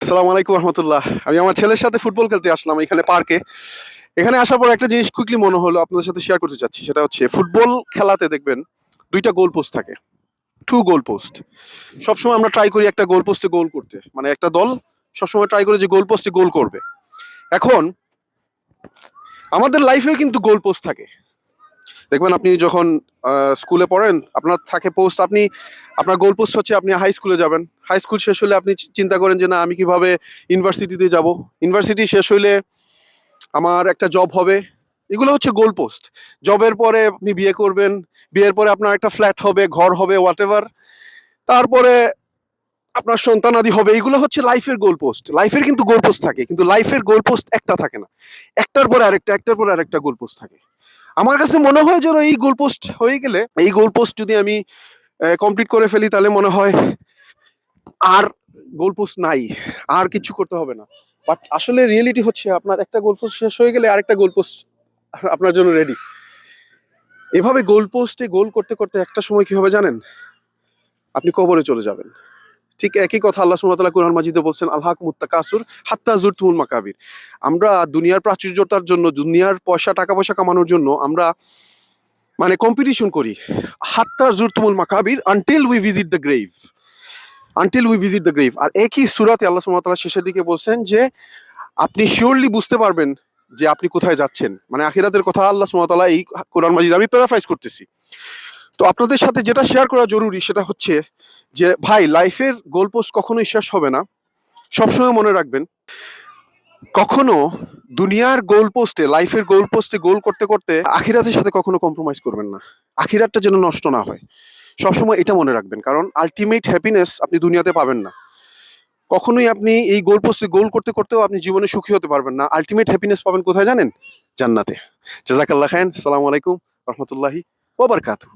আসসালামু আলাইকুম রহমতুল্লাহ। আমি আমার ছেলের সাথে ফুটবল খেলতে আসলাম এখানে পার্কে। এখানে আসার পর একটা জিনিস কুইকলি মনে হলো আপনাদের সাথে শেয়ার করতে চাচ্ছি। সেটা হচ্ছে ফুটবল খেলাতে দেখবেন ২ টা গোল পোস্ট থাকে। 2 গোল পোস্ট। সবসময় আমরা ট্রাই করি একটা গোল পোস্টে গোল করতে। মানে একটা দল সবসময় ট্রাই করে যে গোল পোস্টে গোল করবে। এখন আমাদের লাইফেও কিন্তু গোল পোস্ট থাকে। দেখবেন আপনি যখন স্কুলে পড়েন আপনার থাকে পোস্ট, আপনার গোল পোস্ট হচ্ছে আপনি হাই স্কুলে যাবেন। হাই স্কুল শেষ হলে আপনি চিন্তা করেন যে না আমি কিভাবে ইউনিভার্সিটিতে যাব। ইউনিভার্সিটি শেষ হইলে আমার একটা জব হবে। এগুলো হচ্ছে গোল পোস্ট। জবের পরে আপনি বিয়ে করবেন, বিয়ের পরে আপনার একটা ফ্ল্যাট হবে, ঘর হবে, হোয়াটএভার। তারপরে আপনার সন্তানাদি হবে। এগুলো হচ্ছে লাইফের গোল পোস্ট। লাইফের কিন্তু গোল পোস্ট থাকে, কিন্তু লাইফের গোল পোস্ট একটা থাকে না। একটার পরে আরেকটা, একটার পরে আরেকটা গোল পোস্ট থাকে। আমার কাছে মনে হয় যেন এই গোল পোস্ট হয়ে গেলে, এই গোল পোস্ট যদি আমি কমপ্লিট করে ফেলি তাহলে মনে হয় আর গোল পোস্ট নাই, আর কিছু করতে হবে না। বাট আসলে রিয়েলিটি হচ্ছে আপনার একটা গোল পোস্ট শেষ হয়ে গেলে আরেকটা গোল পোস্ট আপনার জন্য রেডি। এভাবে গোল পোস্টে গোল করতে করতে একটা সময় কি হবে জানেন? আপনি কবরে চলে যাবেন। ঠিক একই কথা আল্লাহ সুবহানাহু ওয়া তাআলা কুরআন মাজিদে বলছেন, আলহাকুমুত তাকাসুর হাত্তা যুরতুমুল মাকাবির। আমরা দুনিয়ার প্রাচুর্যতার জন্য, দুনিয়ার পয়সা টাকা পয়সা কামানোর জন্য আমরা মানে কম্পিটিশন করি। হাত্তা যুরতুমুল মাকাবির until we visit the grave. Until we visit the grave. আর একই সূরাতে আল্লাহ সুবহানাহু ওয়া তাআলা শেষের দিকে বলছেন যে আপনি শিওরলি বুঝতে পারবেন যে আপনি কোথায় যাচ্ছেন। মানে আখিরাতের কথা আল্লাহ সুবহানাহু ওয়া তাআলা এই কোরআন মাজিদ, আমি প্যারাফ্রাইজ করতেছি। তো আপনাদের সাথে যেটা শেয়ার করা জরুরি সেটা হচ্ছে যে ভাই লাইফের গোল পোস্ট কখনোই শেষ হবে না। সবসময় মনে রাখবেন, কখনো দুনিয়ার গোল পোস্টে, লাইফের গোল পোস্টে গোল করতে করতে আখিরাতের সাথে কখনো কম্প্রোমাইজ করবেন না। আখিরাতটা যেন নষ্ট না হয়। সবসময় এটা মনে রাখবেন, কারণ আলটিমেট হ্যাপিনেস আপনি দুনিয়াতে পাবেন না। কখনোই আপনি এই গোল পোস্টে গোল করতে করতেও আপনি জীবনে সুখী হতে পারবেন না। আলটিমেট হ্যাপিনেস পাবেন কোথায় জানেন? জান্নাতে। জাযাকাল্লাহ খাইরান। আসসালামু আলাইকুম রহমতুল্লাহি ওয়া বারাকাতুহু।